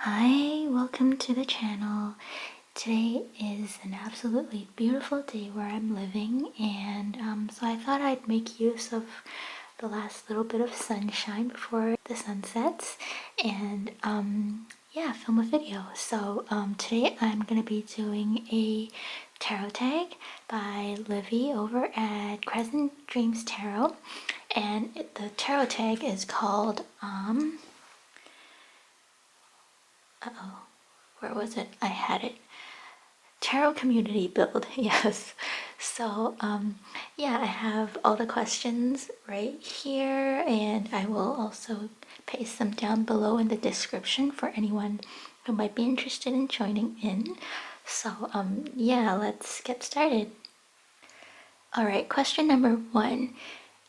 Hi, welcome to the channel. Today is an absolutely beautiful day where I'm living, and so I thought I'd make use of the last little bit of sunshine before the sun sets and yeah, film a video. So today I'm going to be doing a tarot tag by Livi over at Crescent Dreams Tarot, and the tarot tag is called where was it? I had it. Tarot community build, yes. So, yeah, I have all the questions right here, and I will also paste them down below in the description for anyone who might be interested in joining in. So, yeah, let's get started. All right, question number 1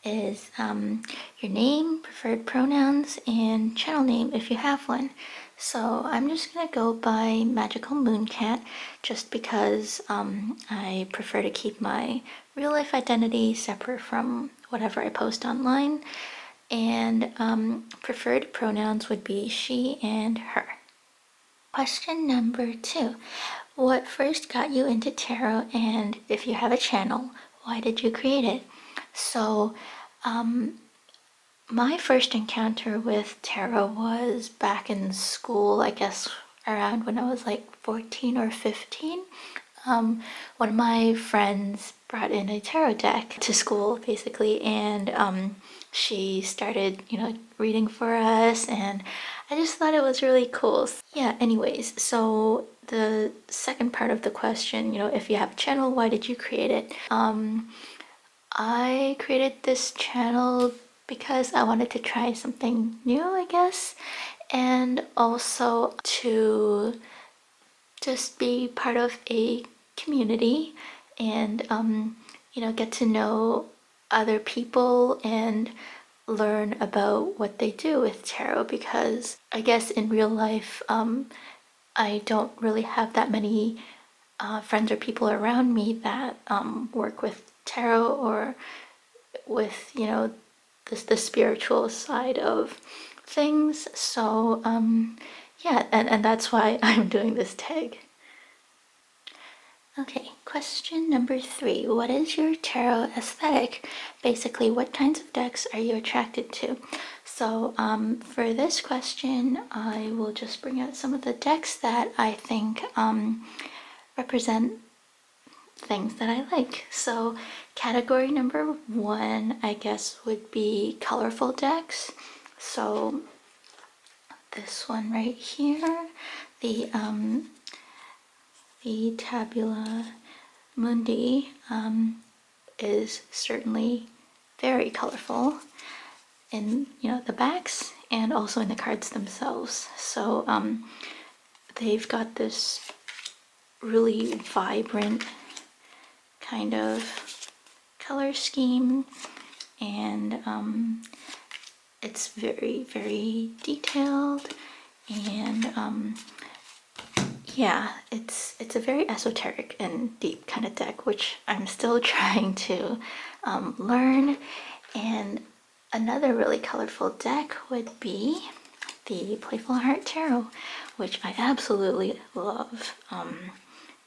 is your name, preferred pronouns, and channel name if you have one. So I'm just gonna go by Magical Mooncat just because I prefer to keep my real life identity separate from whatever I post online, and preferred pronouns would be she and her. Question number 2. What first got you into tarot, and if you have a channel, why did you create it? So, my first encounter with tarot was back in school, I guess around when I was like 14 or 15. One of my friends brought in a tarot deck to school, basically, and she started, reading for us, and I just thought it was really cool. Yeah, anyways, so the second part of the question, if you have a channel, why did you create it? I created this channel because I wanted to try something new, I guess, and also to just be part of a community and get to know other people and learn about what they do with tarot, because I guess in real life I don't really have that many friends or people around me that work with tarot or with the spiritual side of things. So yeah, and that's why I'm doing this tag. Okay, question number 3. What is your tarot aesthetic? Basically, what kinds of decks are you attracted to? So for this question, I will just bring out some of the decks that I think represent things that I like. So category number 1, I guess, would be colorful decks. So this one right here, the Tabula Mundi is certainly very colorful in the backs and also in the cards themselves. So they've got this really vibrant kind of color scheme, and it's very, very detailed, and yeah, it's a very esoteric and deep kind of deck, which I'm still trying to learn. And another really colorful deck would be the Playful Heart Tarot, which I absolutely love.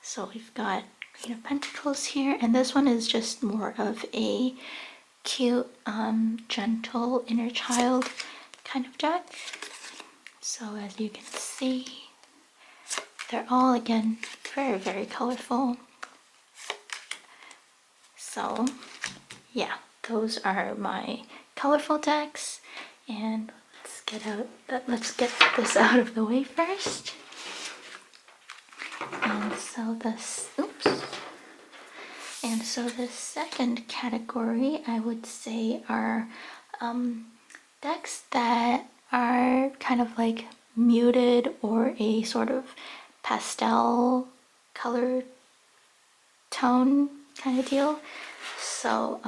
So we've got Queen of Pentacles here, and this one is just more of a cute, gentle inner child kind of deck. So as you can see, they're all, again, very, very colorful. So yeah, those are my colorful decks, and let's get this out of the way first. And so the second category, I would say, are decks that are kind of like muted or a sort of pastel color tone kind of deal. So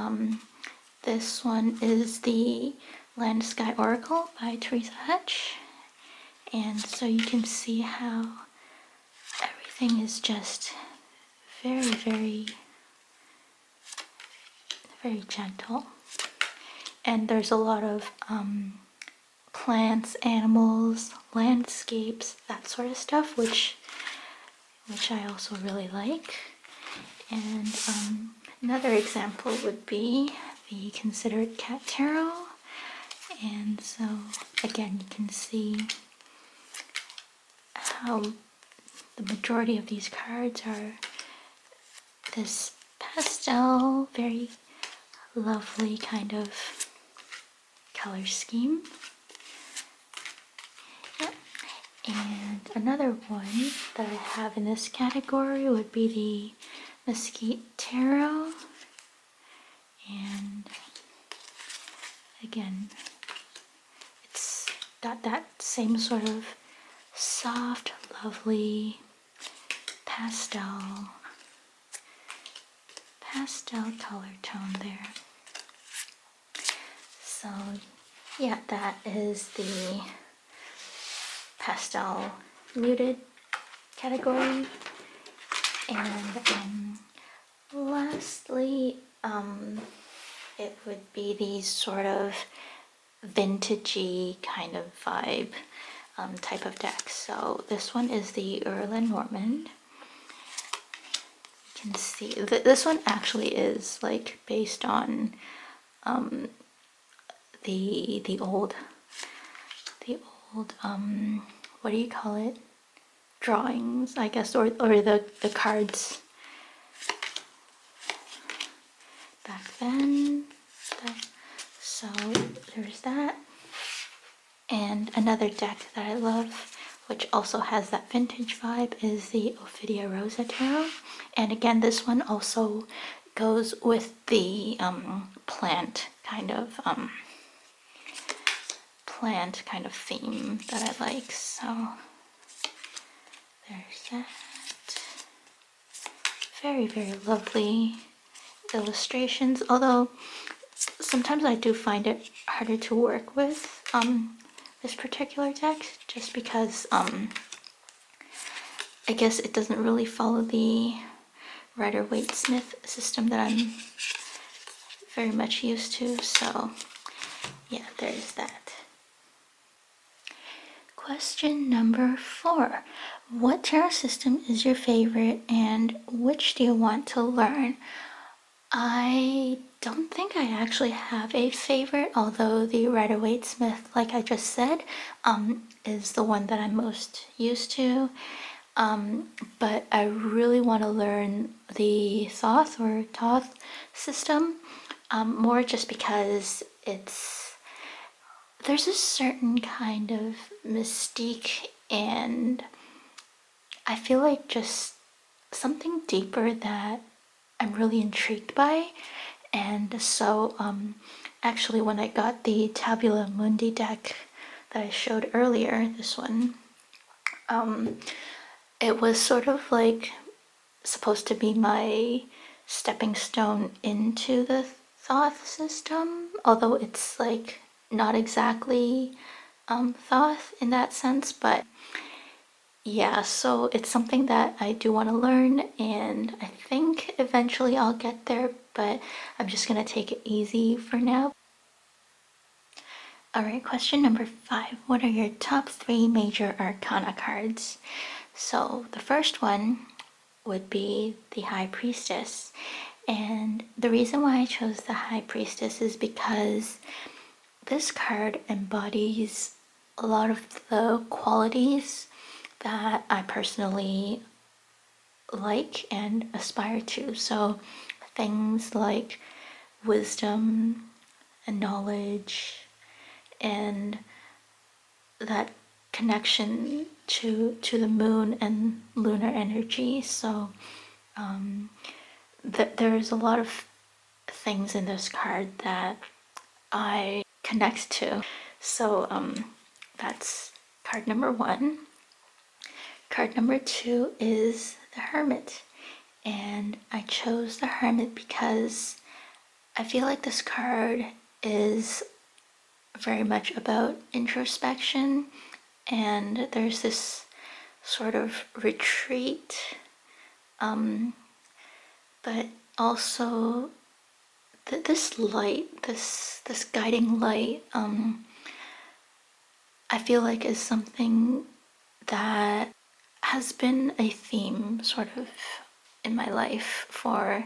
this one is the Land Sky Oracle by Teresa Hutch, and so you can see how everything is just very, very, very gentle, and there's a lot of plants, animals, landscapes, that sort of stuff, which I also really like. And another example would be the Considered Cat Tarot. And so again, you can see how the majority of these cards are this pastel, very lovely kind of color scheme. Yep. And another one that I have in this category would be the Mesquite Tarot. And again, it's got that same sort of soft, lovely pastel color tone there. So yeah, that is the pastel muted category. And lastly, it would be these sort of vintagey kind of vibe type of deck. So this one is the Erlen Normand. You can see this one actually is like based on the old what do you call it, drawings, I guess, or the cards back then. So there's that. And another deck that I love, which also has that vintage vibe, is the Ophidia Rosa Tarot. And again, this one also goes with the plant kind of theme that I like. So there's that. Very, very lovely illustrations, although sometimes I do find it harder to work with this particular deck, just because I guess it doesn't really follow the Rider-Waite-Smith system that I'm very much used to. So yeah, there's that. Question number 4. What tarot system is your favorite and which do you want to learn? I don't think I actually have a favorite, although the Rider-Waite-Smith, like I just said, is the one that I'm most used to. But I really want to learn the Thoth system, more just because there's a certain kind of mystique, and I feel like just something deeper that I'm really intrigued by. And so actually when I got the Tabula Mundi deck that I showed earlier, this one, it was sort of like supposed to be my stepping stone into the Thoth system, although it's like not exactly Thoth in that sense, but yeah, so it's something that I do want to learn, and I think eventually I'll get there, but I'm just gonna take it easy for now. Alright, question number 5. What are your top 3 major Arcana cards? So the first one would be the High Priestess, and the reason why I chose the High Priestess is because this card embodies a lot of the qualities that I personally like and aspire to. So things like wisdom and knowledge and that connection to the moon and lunar energy. So there's a lot of things in this card that I connect to. So that's card number 1. Card number 2 is the Hermit, and I chose the Hermit because I feel like this card is very much about introspection, and there's this sort of retreat, but also this light, this guiding light, I feel like is something that has been a theme sort of in my life for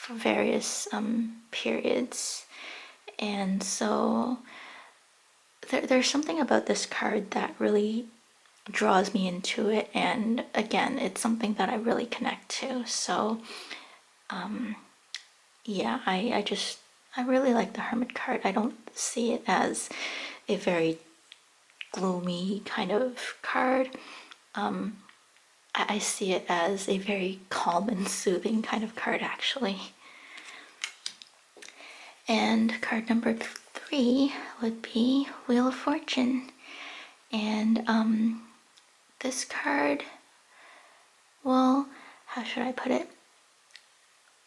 various periods. And so there's something about this card that really draws me into it. And again, it's something that I really connect to. So yeah, I really like the Hermit card. I don't see it as a very gloomy kind of card. I see it as a very calm and soothing kind of card, actually. And card number 3 would be Wheel of Fortune. And this card, well, how should I put it?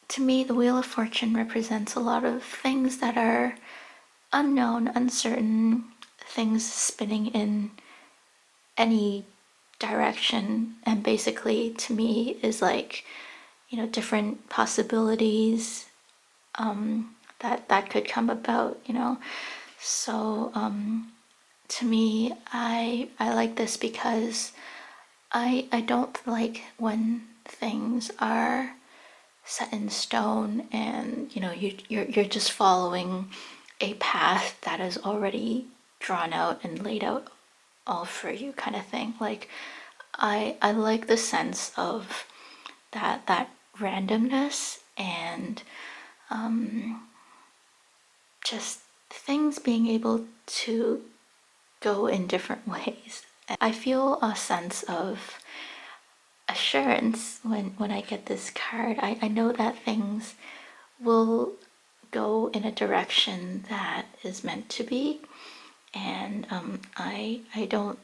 To me, the Wheel of Fortune represents a lot of things that are unknown, uncertain, things spinning in any direction. And basically, to me, is like, different possibilities that could come about, So to me, I like this because I don't like when things are set in stone and you're just following a path that is already drawn out and laid out all for you kind of thing. Like I like the sense of that randomness and just things being able to go in different ways. I feel a sense of assurance when I get this card. I know that things will go in a direction that is meant to be, and I don't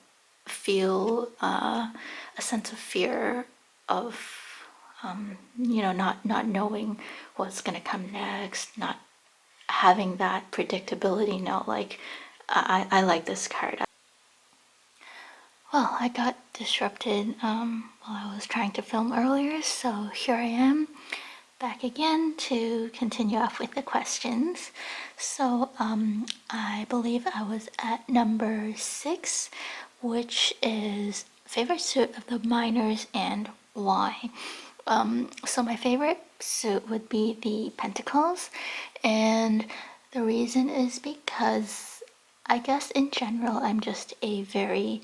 feel a sense of fear of not knowing what's gonna come next, not having that predictability. No, like I like this card. Well, I got disrupted while I was trying to film earlier, so here I am back again to continue off with the questions. So I believe I was at number 6, which is favorite suit of the minors and why. So my favorite suit would be the Pentacles, and the reason is because I guess in general I'm just a very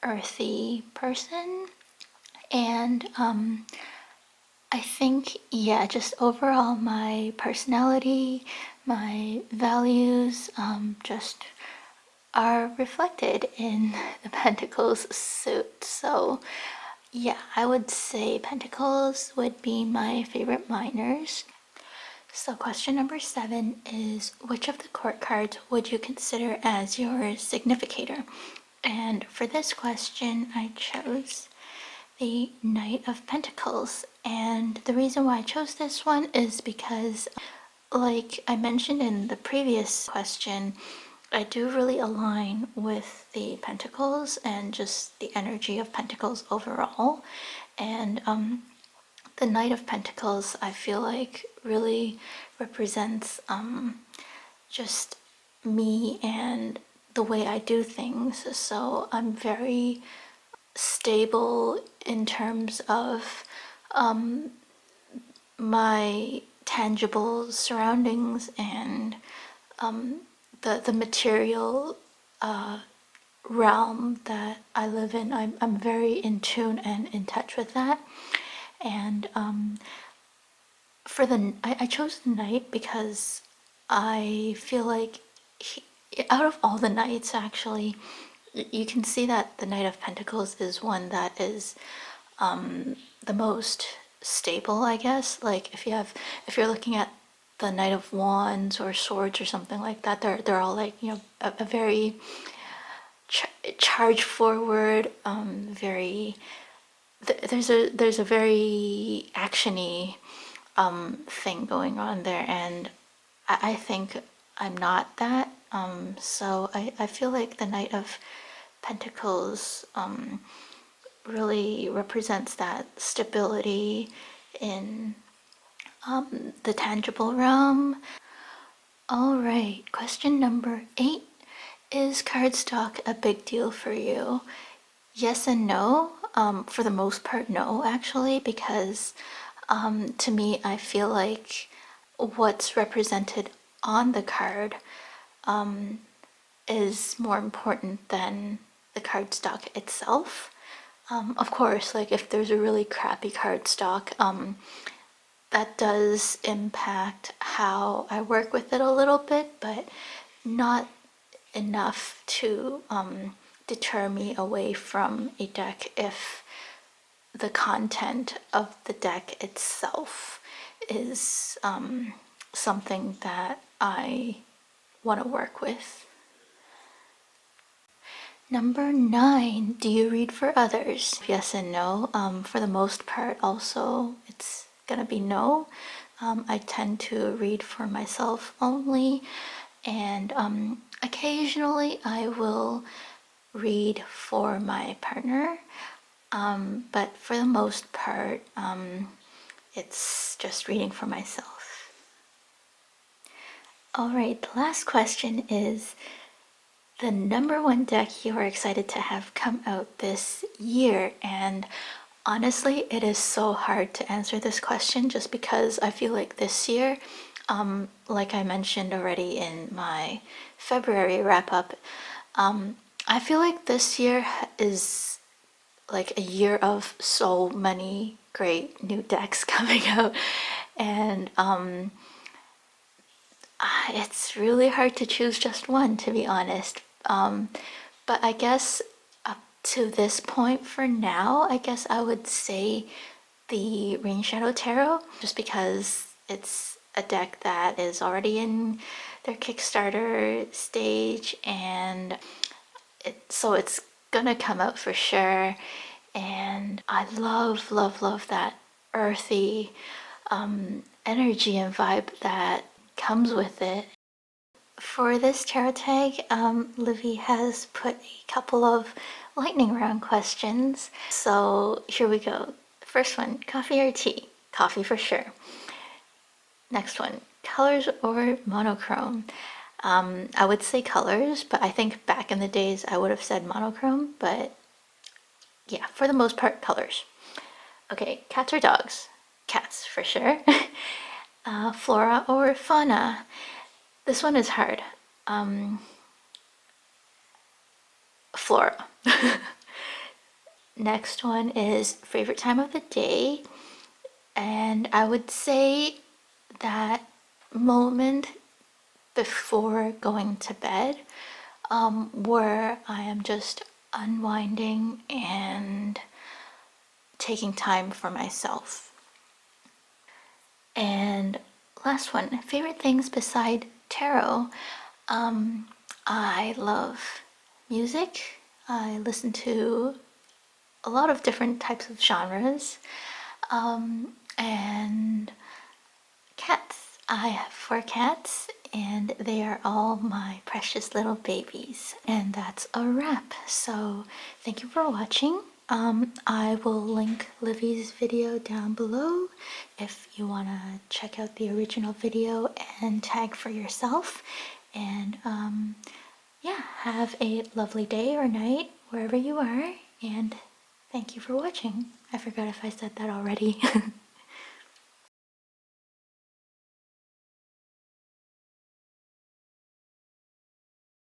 earthy person, and I think, yeah, just overall my personality, my values just are reflected in the Pentacles suit. So yeah, I would say Pentacles would be my favorite minors. So question number 7 is, which of the court cards would you consider as your significator? And for this question, I chose the Knight of Pentacles. And the reason why I chose this one is because, like I mentioned in the previous question, I do really align with the Pentacles and just the energy of Pentacles overall. And the Knight of Pentacles, I feel like, really represents just me and the way I do things. So I'm very stable in terms of my tangible surroundings and the material realm that I live in. I'm very in tune and in touch with that. And I chose the Knight because I feel like out of all the Knights, actually, you can see that the Knight of Pentacles is one that is the most stable, I guess. Like if you're looking at the Knight of Wands or Swords or something like that, they're all like a very charge forward, very there's a very actiony thing going on there, and I think I'm not that. So I feel like the Knight of Pentacles really represents that stability in the tangible realm. All right, question number 8 Is cardstock a big deal for you? Yes and no. For the most part, no, actually, because to me, I feel like what's represented on the card is more important than the cardstock itself. Of course, like if there's a really crappy cardstock, that does impact how I work with it a little bit, but not enough to deter me away from a deck if the content of the deck itself is something that I want to work with. Number 9, do you read for others? Yes and no. For the most part, also, it's gonna be no. I tend to read for myself only, and occasionally I will read for my partner, but for the most part, it's just reading for myself. All right, the last question is the number one deck you are excited to have come out this year. And honestly, it is so hard to answer this question just because I feel like this year, like I mentioned already in my February wrap up, I feel like this year is like a year of so many great new decks coming out, and it's really hard to choose just one, to be honest. But I guess up to this point for now, I guess I would say the Rain Shadow Tarot, just because it's a deck that is already in their Kickstarter stage, and so it's gonna come out for sure. And I love, love, love that earthy energy and vibe that comes with it. For this tarot tag, Livi has put a couple of lightning round questions. So here we go. First one, coffee or tea? Coffee for sure. Next one, colors or monochrome? I would say colors, but I think back in the days I would have said monochrome, but yeah, for the most part, colors. Okay, cats or dogs? Cats for sure. Flora or fauna? This one is hard. Flora. Next one is favorite time of the day. And I would say that moment before going to bed, where I am just unwinding and taking time for myself. And last one, favorite things beside tarot. I love music. I listen to a lot of different types of genres. And cats. I have 4 cats, and they are all my precious little babies. And that's a wrap. So thank you for watching. I will link Livy's video down below if you want to check out the original video and tag for yourself. And yeah, have a lovely day or night wherever you are. And thank you for watching. I forgot if I said that already.